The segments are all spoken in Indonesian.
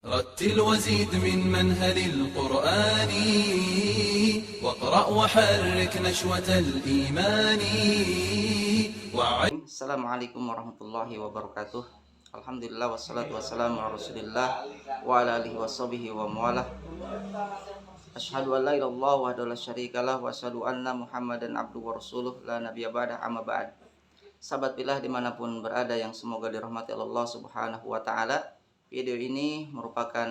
رتل وزيد من منهل القرآن واقرأ وحرك نشوة الإيمان Assalamualaikum warahmatullahi wabarakatuh. Alhamdulillah wassalatu wassalamu ala Rasulillah wa ala alihi washabihi wa mawalah. Asyhadu an la ilaha illallah wahdahu la syarikalah wa asyhadu anna Muhammadan abduhu wa rasuluh la nabiyya ba'da amma ba'd. Sahabat billah dimanapun berada yang semoga dirahmati Allah Subhanahu wa taala. Video ini merupakan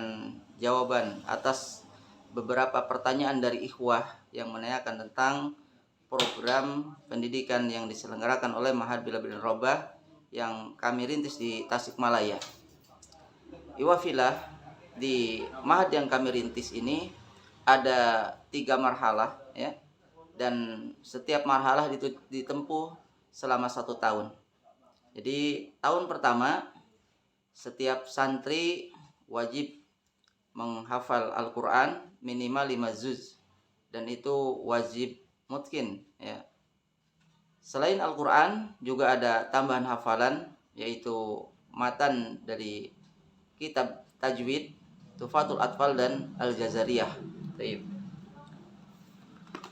jawaban atas beberapa pertanyaan dari ikhwah yang menanyakan tentang program pendidikan yang diselenggarakan oleh Ma'had Bilal bin Rabah yang kami rintis di Tasikmalaya. Iwafillah, di Ma'had yang kami rintis ini ada 3 marhalah ya, dan setiap marhalah ditempuh selama 1 tahun. Jadi tahun pertama setiap santri wajib menghafal Al-Quran minimal 5 juz, dan itu wajib mutkin ya. Selain Al-Quran juga ada tambahan hafalan, yaitu matan dari kitab tajwid, Tuhfatul Atfal dan Al-Jazariyah.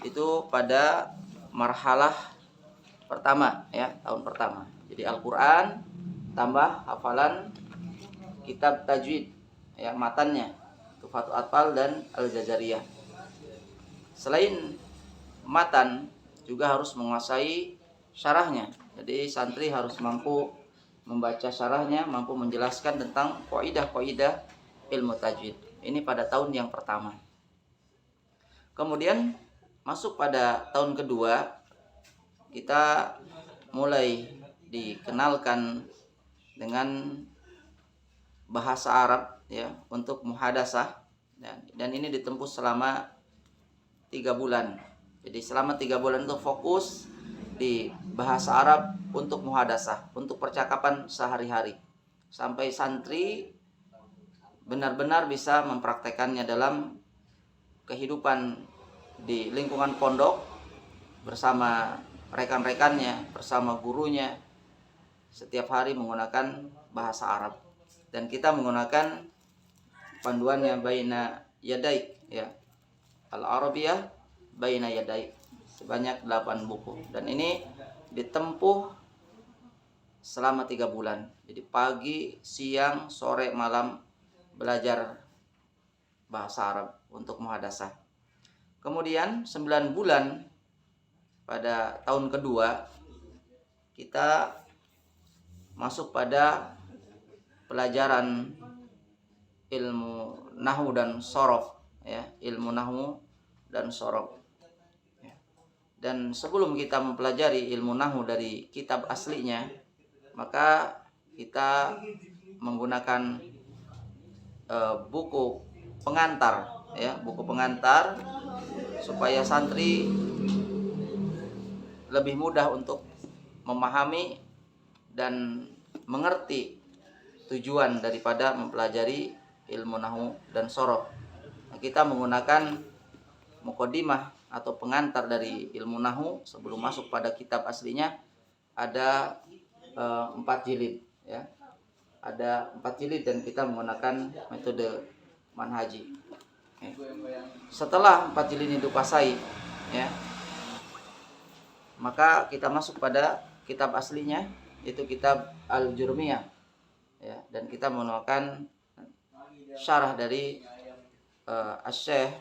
Itu pada marhalah pertama ya, tahun pertama. Jadi Al-Quran tambah hafalan kitab tajwid ya, matannya Tuhfatul Atfal dan Al-Jazariyah. Selain matan juga harus menguasai syarahnya. Jadi santri harus mampu membaca syarahnya, mampu menjelaskan tentang kaidah-kaidah ilmu tajwid. Ini pada tahun yang pertama. Kemudian masuk pada tahun kedua, kita mulai dikenalkan dengan bahasa Arab ya, untuk muhadasah, dan ini ditempuh selama 3 bulan. Jadi selama 3 bulan itu fokus di bahasa Arab untuk muhadasah, untuk percakapan sehari-hari, sampai santri benar-benar bisa mempraktekannya dalam kehidupan di lingkungan pondok bersama rekan-rekannya, bersama gurunya, setiap hari menggunakan bahasa Arab. Dan kita menggunakan panduannya baina yadai ya, Al-Arabiyah baina yadai, sebanyak 8 buku, dan ini ditempuh selama 3 bulan. Jadi pagi, siang, sore, malam belajar bahasa Arab untuk muhadasah. Kemudian 9 bulan pada tahun kedua kita masuk pada pelajaran ilmu nahwu dan shorof ya, ilmu nahwu dan shorof ya. Dan sebelum kita mempelajari ilmu nahwu dari kitab aslinya, maka kita menggunakan buku pengantar ya, buku pengantar supaya santri lebih mudah untuk memahami dan mengerti tujuan daripada mempelajari ilmu nahwu dan shorof. Kita menggunakan muqaddimah atau pengantar dari ilmu nahwu sebelum masuk pada kitab aslinya. Ada 4 jilid ya, ada 4 jilid, dan kita menggunakan metode manhaji. Setelah 4 jilid itu dikuasai ya, maka kita masuk pada kitab aslinya, itu kitab Al-Jurmiyah ya, dan kita menggunakan syarah dari Asy-Syaikh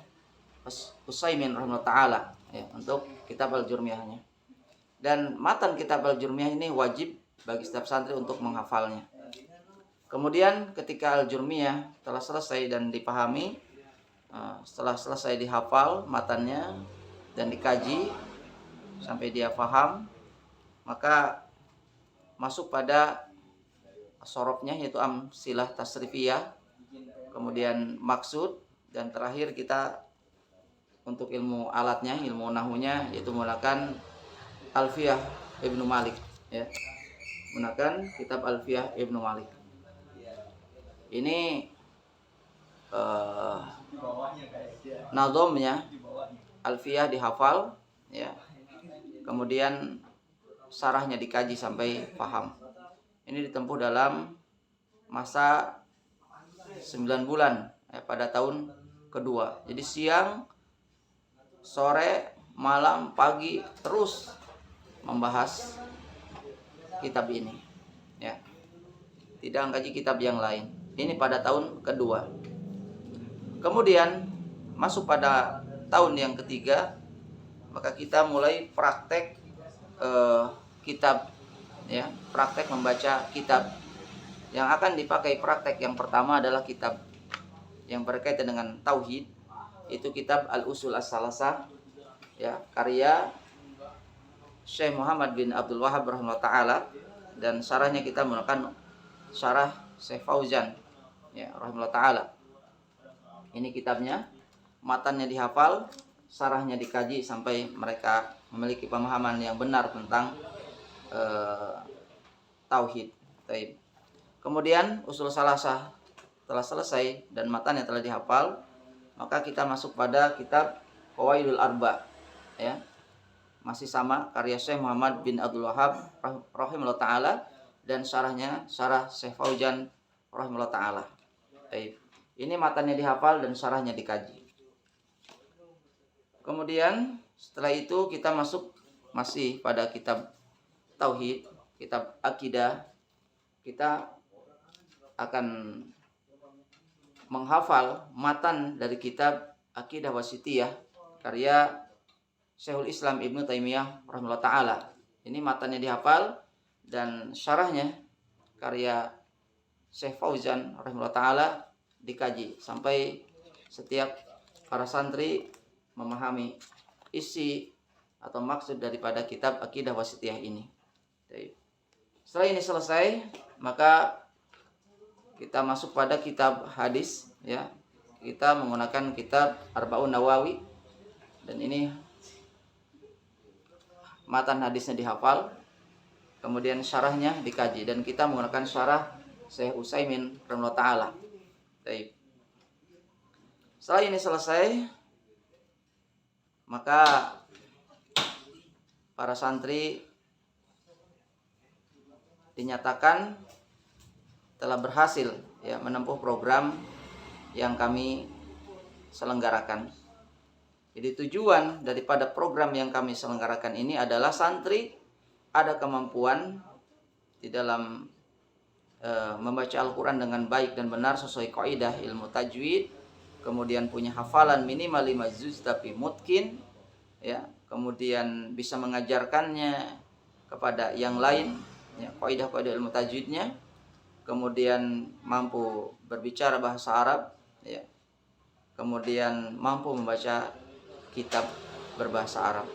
Utsaimin rahimahullah taala ya, untuk kitab Al-Jurmiyahnya. Dan matan kitab Al-Jurmiyah ini wajib bagi setiap santri untuk menghafalnya. Kemudian ketika Al-Jurmiyah telah selesai dan dipahami, setelah selesai dihafal matannya dan dikaji sampai dia paham, maka masuk pada sorofnya, yaitu amsilah tasrifiyah, kemudian maksud, dan terakhir kita untuk ilmu alatnya, ilmu nahwunya, yaitu menggunakan Alfiyah Ibnu Malik ya, menggunakan kitab Alfiyah Ibnu Malik. Ini nazomnya Alfiyah dihafal ya, kemudian sarahnya dikaji sampai paham. Ini ditempuh dalam masa 9 bulan pada tahun kedua. Jadi siang, sore, malam, pagi terus membahas kitab ini, ya. Tidak mengkaji kitab yang lain. Ini pada tahun kedua. Kemudian masuk pada tahun yang ketiga, maka kita mulai praktek kitab, ya, praktek membaca kitab. Yang akan dipakai praktek yang pertama adalah kitab yang berkaitan dengan tauhid, itu kitab Al-Usul As-Salasah, ya, karya Syekh Muhammad bin Abdul Wahhab rahimahullah taala, dan syarahnya kita menggunakan syarah Syekh Fauzan, ya, rahimahullah taala. Ini kitabnya, matannya dihafal, syarahnya dikaji sampai mereka memiliki pemahaman yang benar tentang tauhid. Kemudian usul salasah telah selesai dan matanya telah dihafal, maka kita masuk pada kitab Qawaidul Arba, ya. Masih sama karya Syekh Muhammad bin Abdul Wahhab rahimahullah taala, dan syarahnya syarah Syekh Fauzan rahimahullah taala. Ini matanya dihafal dan syarahnya dikaji. Kemudian setelah itu kita masuk masih pada kitab tauhid, kitab akidah. Kita akan menghafal matan dari kitab Aqidah Wasithiyah karya Syekhul Islam Ibnu Taimiyah rahimahullah taala. Ini matannya dihafal dan syarahnya karya Syekh Fauzan rahimahullah taala dikaji sampai setiap para santri memahami isi atau maksud daripada kitab Aqidah Wasithiyah ini. Setelah ini selesai, maka kita masuk pada kitab hadis, ya. Kita menggunakan kitab Arba'un Nawawi, dan ini matan hadisnya dihafal, kemudian syarahnya dikaji, dan kita menggunakan syarah Syekh Utsaimin rahimahullah taala. Setelah ini selesai, maka para santri dinyatakan telah berhasil, ya, menempuh program yang kami selenggarakan. Jadi tujuan daripada program yang kami selenggarakan ini adalah santri ada kemampuan di dalam membaca Al-Quran dengan baik dan benar sesuai kaidah ilmu tajwid, kemudian punya hafalan minimal 5 juz tapi mutkin, ya, kemudian bisa mengajarkannya kepada yang lain, ya, kaidah-kaidah ilmu tajwidnya, kemudian mampu berbicara bahasa Arab, ya, kemudian mampu membaca kitab berbahasa Arab,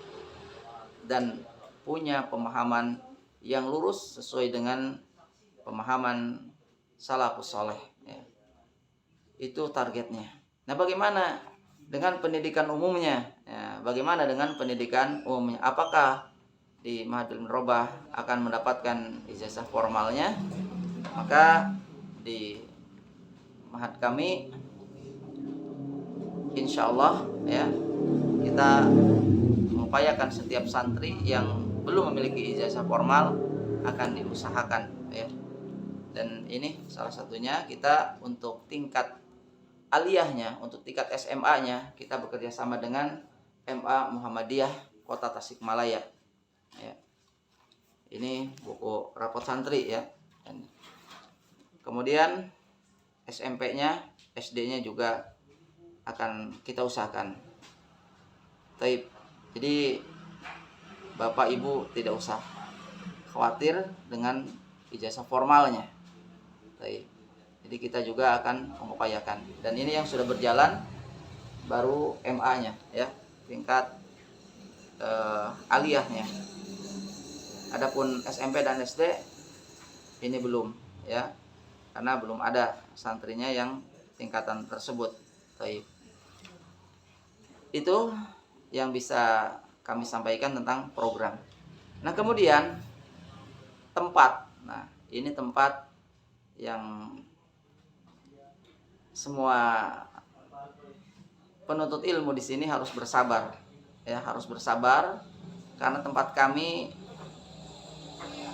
dan punya pemahaman yang lurus sesuai dengan pemahaman salafus saleh, ya. Itu targetnya. Nah, bagaimana dengan pendidikan umumnya? Ya, bagaimana dengan pendidikan umumnya? Apakah di Mahadul Robah akan mendapatkan ijazah formalnya? Maka di mahad kami insya Allah, ya, kita mengupayakan setiap santri yang belum memiliki ijazah formal akan diusahakan, ya. Dan ini salah satunya kita untuk tingkat aliyahnya, untuk tingkat SMA-nya kita bekerja sama dengan MA Muhammadiyah Kota Tasikmalaya, ya. Ini buku rapot santri, ya. Dan kemudian SMP-nya, SD-nya juga akan kita usahakan. Jadi Bapak Ibu tidak usah khawatir dengan ijazah formalnya. Jadi kita juga akan mengupayakan. Dan ini yang sudah berjalan baru MA-nya, ya, tingkat aliyahnya. Adapun SMP dan SD ini belum, ya, karena belum ada santrinya yang tingkatan tersebut. Itu yang bisa kami sampaikan tentang program. Nah, kemudian tempat. Nah, ini tempat yang semua penuntut ilmu di sini harus bersabar, ya, harus bersabar karena tempat kami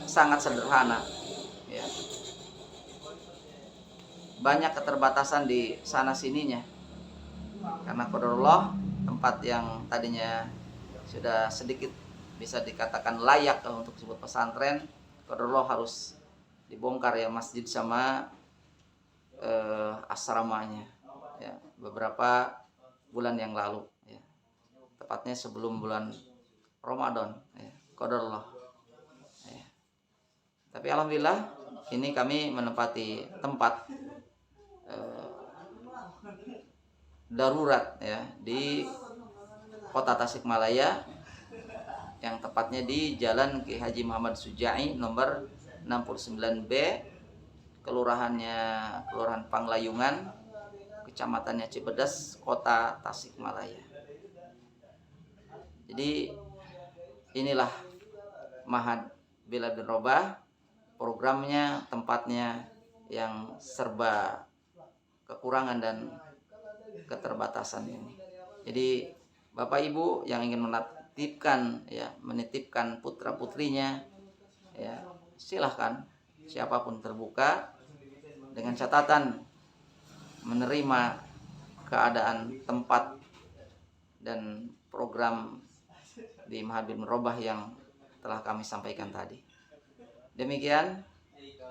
sangat sederhana, ya. banyak keterbatasan di sana sininya. Karena qadarullah, tempat yang tadinya sudah sedikit bisa dikatakan layak untuk disebut pesantren, qadarullah harus dibongkar ya masjid sama asramanya ya, beberapa bulan yang lalu ya. Tepatnya sebelum bulan Ramadan ya, qadarullah ya. Tapi alhamdulillah ini kami menempati tempat darurat ya di Kota Tasikmalaya, yang tepatnya di Jalan Ki Haji Muhammad Syuja'i nomor 69B, Kelurahan Panglayungan, Kecamatannya Cipedes, Kota Tasikmalaya. Jadi inilah Ma'had Bilal bin Rabah, programnya, tempatnya yang serba kekurangan dan keterbatasan ini. Jadi Bapak Ibu yang ingin menitipkan putra putrinya ya, silahkan, siapapun terbuka, dengan catatan menerima keadaan tempat dan program di Ma'had Bilal bin Rabah yang telah kami sampaikan tadi. Demikian,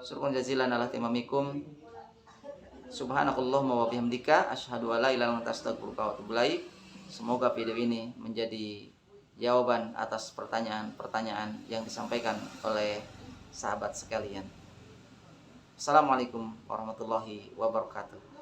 syukran jazilan ala timamikum. Subhanakallahumma wa bihamdika asyhadu an la ilaha illa anta astaghfiruka wa atubu ilaik. Semoga video ini menjadi jawaban atas pertanyaan-pertanyaan yang disampaikan oleh sahabat sekalian. Assalamualaikum warahmatullahi wabarakatuh.